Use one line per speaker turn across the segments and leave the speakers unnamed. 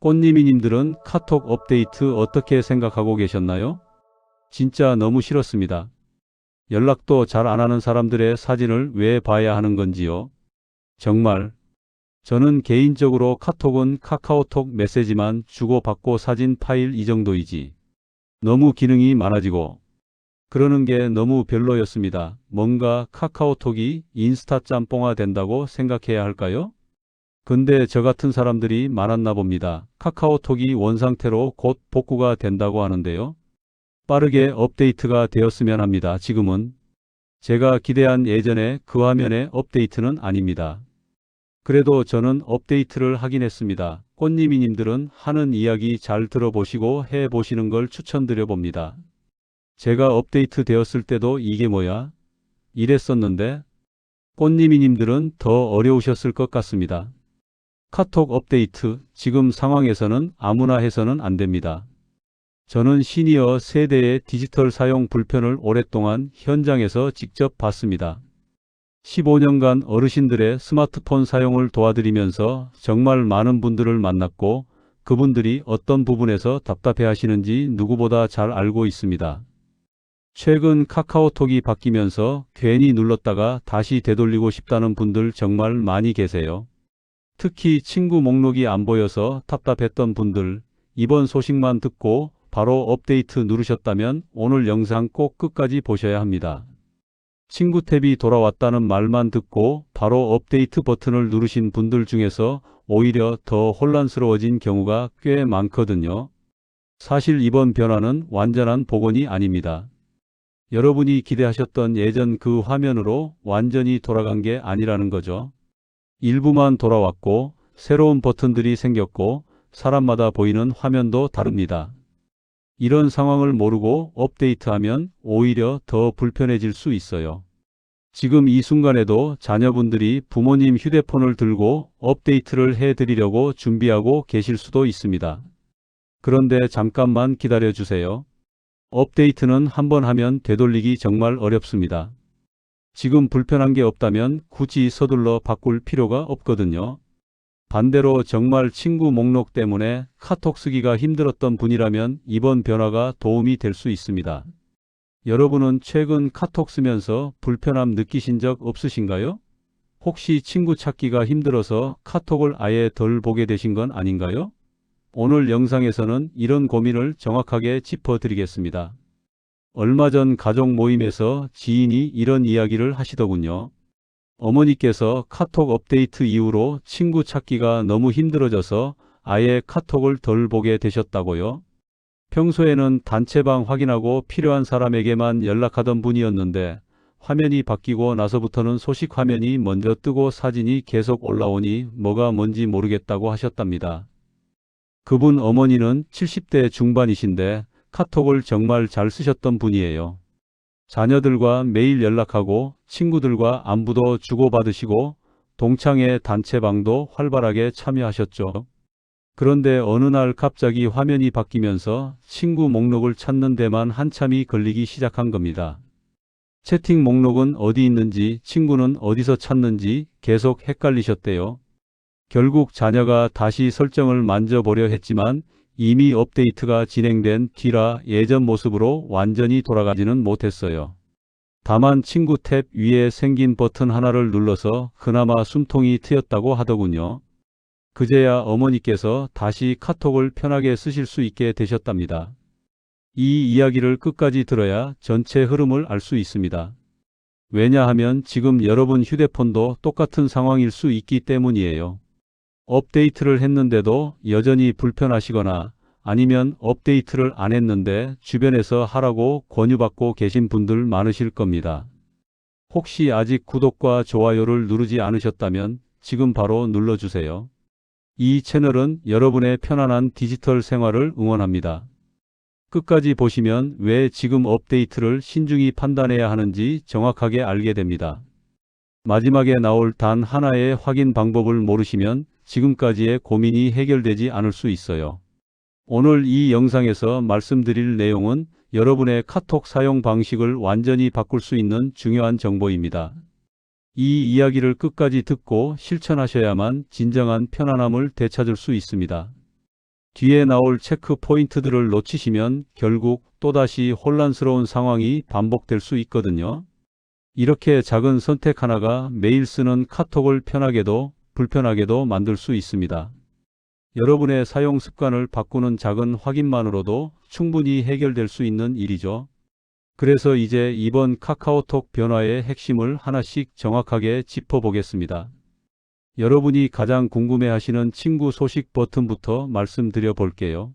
꽃님이님들은 카톡 업데이트 어떻게 생각하고 계셨나요? 진짜 너무 싫었습니다. 연락도 잘 안 하는 사람들의 사진을 왜 봐야 하는 건지요? 정말. 저는 개인적으로 카톡은 카카오톡 메시지만 주고받고 사진 파일 이 정도이지. 너무 기능이 많아지고 그러는 게 너무 별로였습니다. 뭔가 카카오톡이 인스타 짬뽕화 된다고 생각해야 할까요? 근데 저 같은 사람들이 많았나 봅니다. 카카오톡이 원상태로 곧 복구가 된다고 하는데요. 빠르게 업데이트가 되었으면 합니다. 지금은 제가 기대한 예전의 그 화면의 업데이트는 아닙니다. 그래도 저는 업데이트를 하긴 했습니다. 꽃님이님들은 하는 이야기 잘 들어보시고 해보시는 걸 추천드려 봅니다. 제가 업데이트 되었을 때도 이게 뭐야? 이랬었는데 꽃님이님들은 더 어려우셨을 것 같습니다. 카톡 업데이트, 지금 상황에서는 아무나 해서는 안 됩니다. 저는 시니어 세대의 디지털 사용 불편을 오랫동안 현장에서 직접 봤습니다. 15년간 어르신들의 스마트폰 사용을 도와드리면서 정말 많은 분들을 만났고 그분들이 어떤 부분에서 답답해 하시는지 누구보다 잘 알고 있습니다. 최근 카카오톡이 바뀌면서 괜히 눌렀다가 다시 되돌리고 싶다는 분들 정말 많이 계세요. 특히 친구 목록이 안 보여서 답답했던 분들, 이번 소식만 듣고 바로 업데이트 누르셨다면 오늘 영상 꼭 끝까지 보셔야 합니다. 친구 탭이 돌아왔다는 말만 듣고 바로 업데이트 버튼을 누르신 분들 중에서 오히려 더 혼란스러워진 경우가 꽤 많거든요. 사실 이번 변화는 완전한 복원이 아닙니다. 여러분이 기대하셨던 예전 그 화면으로 완전히 돌아간 게 아니라는 거죠. 일부만 돌아왔고 새로운 버튼들이 생겼고 사람마다 보이는 화면도 다릅니다. 이런 상황을 모르고 업데이트하면 오히려 더 불편해질 수 있어요. 지금 이 순간에도 자녀분들이 부모님 휴대폰을 들고 업데이트를 해드리려고 준비하고 계실 수도 있습니다. 그런데 잠깐만 기다려 주세요. 업데이트는 한번 하면 되돌리기 정말 어렵습니다. 지금 불편한 게 없다면 굳이 서둘러 바꿀 필요가 없거든요. 반대로 정말 친구 목록 때문에 카톡 쓰기가 힘들었던 분이라면 이번 변화가 도움이 될 수 있습니다. 여러분은 최근 카톡 쓰면서 불편함 느끼신 적 없으신가요? 혹시 친구 찾기가 힘들어서 카톡을 아예 덜 보게 되신 건 아닌가요? 오늘 영상에서는 이런 고민을 정확하게 짚어드리겠습니다. 얼마 전 가족 모임에서 지인이 이런 이야기를 하시더군요. 어머니께서 카톡 업데이트 이후로 친구 찾기가 너무 힘들어져서 아예 카톡을 덜 보게 되셨다고요. 평소에는 단체방 확인하고 필요한 사람에게만 연락하던 분이었는데 화면이 바뀌고 나서부터는 소식 화면이 먼저 뜨고 사진이 계속 올라오니 뭐가 뭔지 모르겠다고 하셨답니다. 그분 어머니는 70대 중반이신데 카톡을 정말 잘 쓰셨던 분이에요. 자녀들과 매일 연락하고 친구들과 안부도 주고받으시고 동창회 단체방도 활발하게 참여하셨죠. 그런데 어느 날 갑자기 화면이 바뀌면서 친구 목록을 찾는 데만 한참이 걸리기 시작한 겁니다. 채팅 목록은 어디 있는지 친구는 어디서 찾는지 계속 헷갈리셨대요. 결국 자녀가 다시 설정을 만져보려 했지만 이미 업데이트가 진행된 뒤라 예전 모습으로 완전히 돌아가지는 못했어요. 다만 친구 탭 위에 생긴 버튼 하나를 눌러서 그나마 숨통이 트였다고 하더군요. 그제야 어머니께서 다시 카톡을 편하게 쓰실 수 있게 되셨답니다. 이 이야기를 끝까지 들어야 전체 흐름을 알 수 있습니다. 왜냐하면 지금 여러분 휴대폰도 똑같은 상황일 수 있기 때문이에요. 업데이트를 했는데도 여전히 불편하시거나 아니면 업데이트를 안 했는데 주변에서 하라고 권유받고 계신 분들 많으실 겁니다. 혹시 아직 구독과 좋아요를 누르지 않으셨다면 지금 바로 눌러주세요. 이 채널은 여러분의 편안한 디지털 생활을 응원합니다. 끝까지 보시면 왜 지금 업데이트를 신중히 판단해야 하는지 정확하게 알게 됩니다. 마지막에 나올 단 하나의 확인 방법을 모르시면 지금까지의 고민이 해결되지 않을 수 있어요. 오늘 이 영상에서 말씀드릴 내용은 여러분의 카톡 사용 방식을 완전히 바꿀 수 있는 중요한 정보입니다. 이 이야기를 끝까지 듣고 실천하셔야만 진정한 편안함을 되찾을 수 있습니다. 뒤에 나올 체크 포인트들을 놓치시면 결국 또다시 혼란스러운 상황이 반복될 수 있거든요. 이렇게 작은 선택 하나가 매일 쓰는 카톡을 편하게도 불편하게도 만들 수 있습니다. 여러분의 사용 습관을 바꾸는 작은 확인만으로도 충분히 해결될 수 있는 일이죠. 그래서 이제 이번 카카오톡 변화의 핵심을 하나씩 정확하게 짚어보겠습니다. 여러분이 가장 궁금해하시는 친구 소식 버튼부터 말씀드려 볼게요.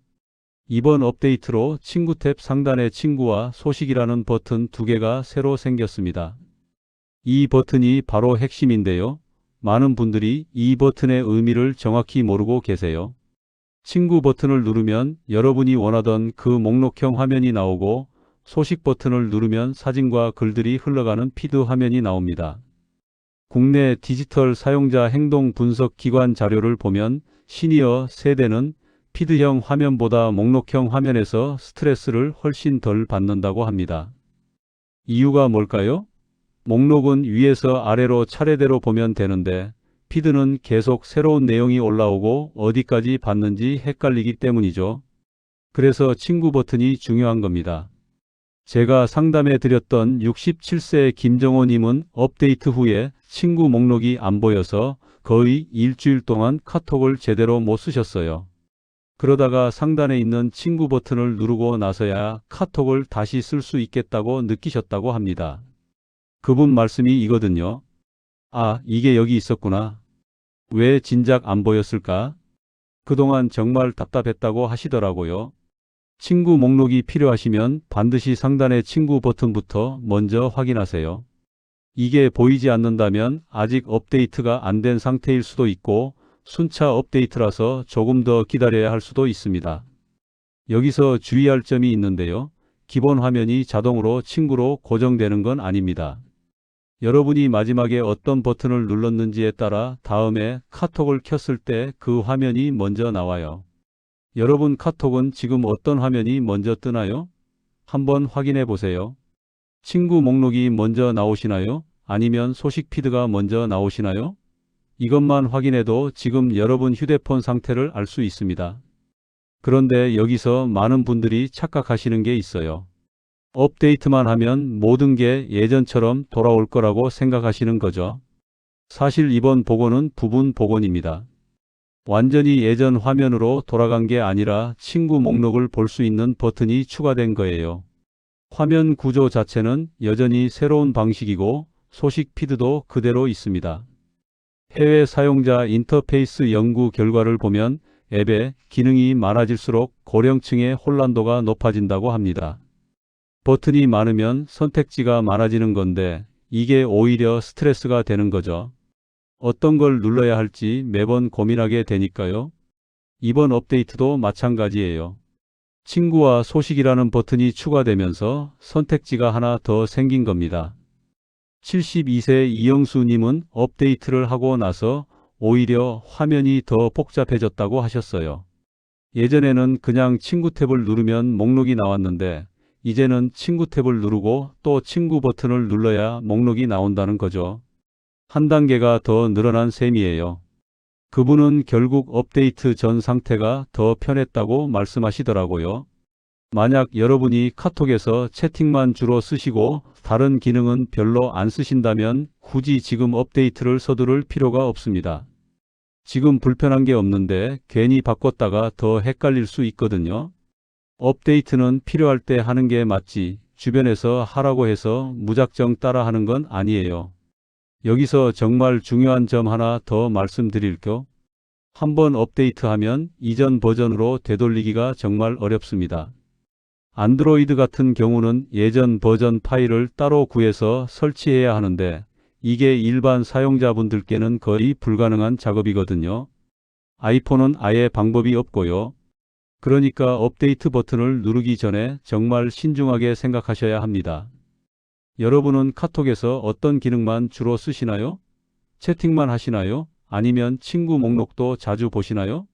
이번 업데이트로 친구 탭 상단에 친구와 소식이라는 버튼 두 개가 새로 생겼습니다. 이 버튼이 바로 핵심인데요. 많은 분들이 이 버튼의 의미를 정확히 모르고 계세요. 친구 버튼을 누르면 여러분이 원하던 그 목록형 화면이 나오고 소식 버튼을 누르면 사진과 글들이 흘러가는 피드 화면이 나옵니다. 국내 디지털 사용자 행동 분석 기관 자료를 보면 시니어 세대는 피드형 화면보다 목록형 화면에서 스트레스를 훨씬 덜 받는다고 합니다. 이유가 뭘까요? 목록은 위에서 아래로 차례대로 보면 되는데 피드는 계속 새로운 내용이 올라오고 어디까지 봤는지 헷갈리기 때문이죠. 그래서 친구 버튼이 중요한 겁니다. 제가 상담해 드렸던 67세 김정호님은 업데이트 후에 친구 목록이 안 보여서 거의 일주일 동안 카톡을 제대로 못 쓰셨어요. 그러다가 상단에 있는 친구 버튼을 누르고 나서야 카톡을 다시 쓸 수 있겠다고 느끼셨다고 합니다. 그분 말씀이 이거든요. 아, 이게 여기 있었구나. 왜 진작 안 보였을까? 그동안 정말 답답했다고 하시더라고요. 친구 목록이 필요하시면 반드시 상단의 친구 버튼부터 먼저 확인하세요. 이게 보이지 않는다면 아직 업데이트가 안 된 상태일 수도 있고 순차 업데이트라서 조금 더 기다려야 할 수도 있습니다. 여기서 주의할 점이 있는데요. 기본 화면이 자동으로 친구로 고정되는 건 아닙니다. 여러분이 마지막에 어떤 버튼을 눌렀는지에 따라 다음에 카톡을 켰을 때 그 화면이 먼저 나와요. 여러분 카톡은 지금 어떤 화면이 먼저 뜨나요? 한번 확인해 보세요. 친구 목록이 먼저 나오시나요? 아니면 소식 피드가 먼저 나오시나요? 이것만 확인해도 지금 여러분 휴대폰 상태를 알 수 있습니다. 그런데 여기서 많은 분들이 착각하시는 게 있어요. 업데이트만 하면 모든 게 예전처럼 돌아올 거라고 생각하시는 거죠. 사실 이번 복원은 부분 복원입니다. 완전히 예전 화면으로 돌아간 게 아니라 친구 목록을 볼 수 있는 버튼이 추가된 거예요. 화면 구조 자체는 여전히 새로운 방식이고 소식 피드도 그대로 있습니다. 해외 사용자 인터페이스 연구 결과를 보면 앱에 기능이 많아질수록 고령층의 혼란도가 높아진다고 합니다. 버튼이 많으면 선택지가 많아지는 건데 이게 오히려 스트레스가 되는 거죠. 어떤 걸 눌러야 할지 매번 고민하게 되니까요. 이번 업데이트도 마찬가지예요. 친구와 소식이라는 버튼이 추가되면서 선택지가 하나 더 생긴 겁니다. 72세 이영수님은 업데이트를 하고 나서 오히려 화면이 더 복잡해졌다고 하셨어요. 예전에는 그냥 친구 탭을 누르면 목록이 나왔는데 이제는 친구 탭을 누르고 또 친구 버튼을 눌러야 목록이 나온다는 거죠. 한 단계가 더 늘어난 셈이에요. 그분은 결국 업데이트 전 상태가 더 편했다고 말씀하시더라고요. 만약 여러분이 카톡에서 채팅만 주로 쓰시고 다른 기능은 별로 안 쓰신다면 굳이 지금 업데이트를 서두를 필요가 없습니다. 지금 불편한 게 없는데 괜히 바꿨다가 더 헷갈릴 수 있거든요. 업데이트는 필요할 때 하는 게 맞지 주변에서 하라고 해서 무작정 따라 하는 건 아니에요. 여기서 정말 중요한 점 하나 더 말씀드릴게요. 한번 업데이트하면 이전 버전으로 되돌리기가 정말 어렵습니다. 안드로이드 같은 경우는 예전 버전 파일을 따로 구해서 설치해야 하는데 이게 일반 사용자분들께는 거의 불가능한 작업이거든요. 아이폰은 아예 방법이 없고요. 그러니까 업데이트 버튼을 누르기 전에 정말 신중하게 생각하셔야 합니다. 여러분은 카톡에서 어떤 기능만 주로 쓰시나요? 채팅만 하시나요? 아니면 친구 목록도 자주 보시나요?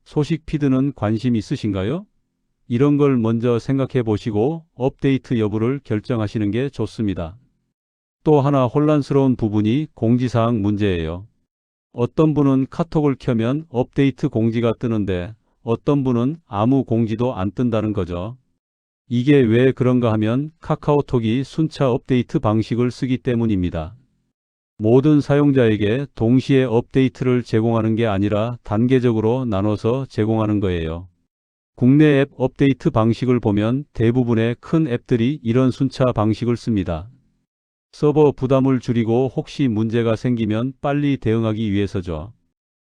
소식 피드는 관심 있으신가요? 이런 걸 먼저 생각해 보시고 업데이트 여부를 결정하시는 게 좋습니다. 또 하나 혼란스러운 부분이 공지사항 문제예요. 어떤 분은 카톡을 켜면 업데이트 공지가 뜨는데 어떤 분은 아무 공지도 안 뜬다는 거죠. 이게 왜 그런가 하면 카카오톡이 순차 업데이트 방식을 쓰기 때문입니다. 모든 사용자에게 동시에 업데이트를 제공하는 게 아니라 단계적으로 나눠서 제공하는 거예요. 국내 앱 업데이트 방식을 보면 대부분의 큰 앱들이 이런 순차 방식을 씁니다. 서버 부담을 줄이고 혹시 문제가 생기면 빨리 대응하기 위해서죠.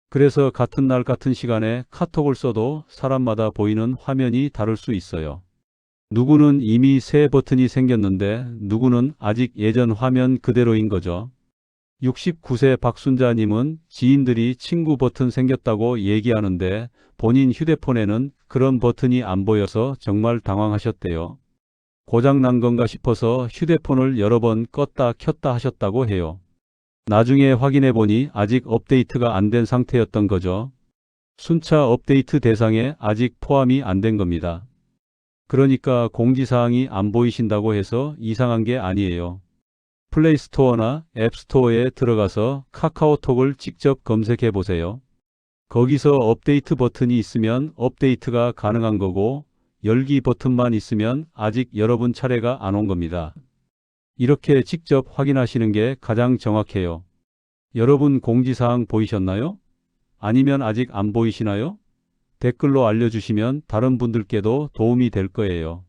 그래서 같은 날 같은 시간에 카톡을 써도 사람마다 보이는 화면이 다를 수 있어요. 누구는 이미 새 버튼이 생겼는데 누구는 아직 예전 화면 그대로인 거죠. 69세 박순자님은 지인들이 친구 버튼 생겼다고 얘기하는데 본인 휴대폰에는 그런 버튼이 안 보여서 정말 당황하셨대요. 고장 난 건가 싶어서 휴대폰을 여러 번 껐다 켰다 하셨다고 해요. 나중에 확인해 보니 아직 업데이트가 안 된 상태였던 거죠. 순차 업데이트 대상에 아직 포함이 안 된 겁니다. 그러니까 공지사항이 안 보이신다고 해서 이상한 게 아니에요. 플레이스토어나 앱스토어에 들어가서 카카오톡을 직접 검색해 보세요. 거기서 업데이트 버튼이 있으면 업데이트가 가능한 거고 열기 버튼만 있으면 아직 여러분 차례가 안 온 겁니다. 이렇게 직접 확인하시는 게 가장 정확해요. 여러분 공지사항 보이셨나요? 아니면 아직 안 보이시나요? 댓글로 알려주시면 다른 분들께도 도움이 될 거예요.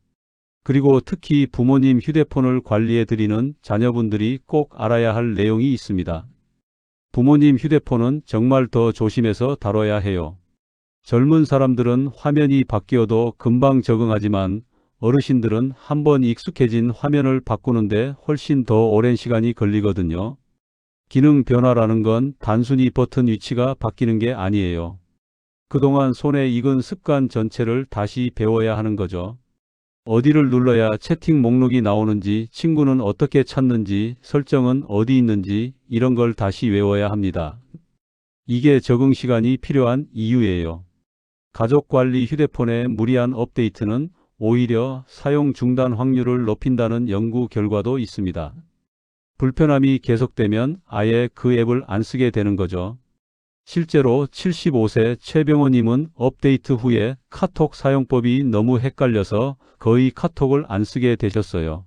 그리고 특히 부모님 휴대폰을 관리해 드리는 자녀분들이 꼭 알아야 할 내용이 있습니다. 부모님 휴대폰은 정말 더 조심해서 다뤄야 해요. 젊은 사람들은 화면이 바뀌어도 금방 적응하지만 어르신들은 한번 익숙해진 화면을 바꾸는데 훨씬 더 오랜 시간이 걸리거든요. 기능 변화라는 건 단순히 버튼 위치가 바뀌는 게 아니에요. 그동안 손에 익은 습관 전체를 다시 배워야 하는 거죠. 어디를 눌러야 채팅 목록이 나오는지, 친구는 어떻게 찾는지, 설정은 어디 있는지 이런 걸 다시 외워야 합니다. 이게 적응 시간이 필요한 이유예요. 가족관리 휴대폰의 무리한 업데이트는 오히려 사용 중단 확률을 높인다는 연구 결과도 있습니다. 불편함이 계속되면 아예 그 앱을 안 쓰게 되는 거죠. 실제로 75세 최병호님은 업데이트 후에 카톡 사용법이 너무 헷갈려서 거의 카톡을 안 쓰게 되셨어요.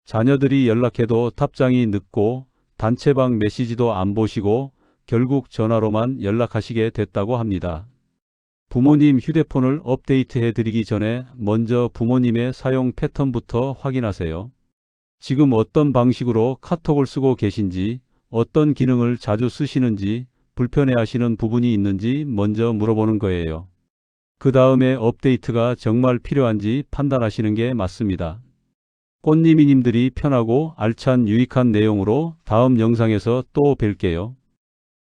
자녀들이 연락해도 답장이 늦고 단체방 메시지도 안 보시고 결국 전화로만 연락하시게 됐다고 합니다. 부모님 휴대폰을 업데이트해 드리기 전에 먼저 부모님의 사용 패턴부터 확인하세요. 지금 어떤 방식으로 카톡을 쓰고 계신지, 어떤 기능을 자주 쓰시는지, 불편해하시는 부분이 있는지 먼저 물어보는 거예요. 그 다음에 업데이트가 정말 필요한지 판단하시는 게 맞습니다. 꽃님이님들이 편하고 알찬 유익한 내용으로 다음 영상에서 또 뵐게요.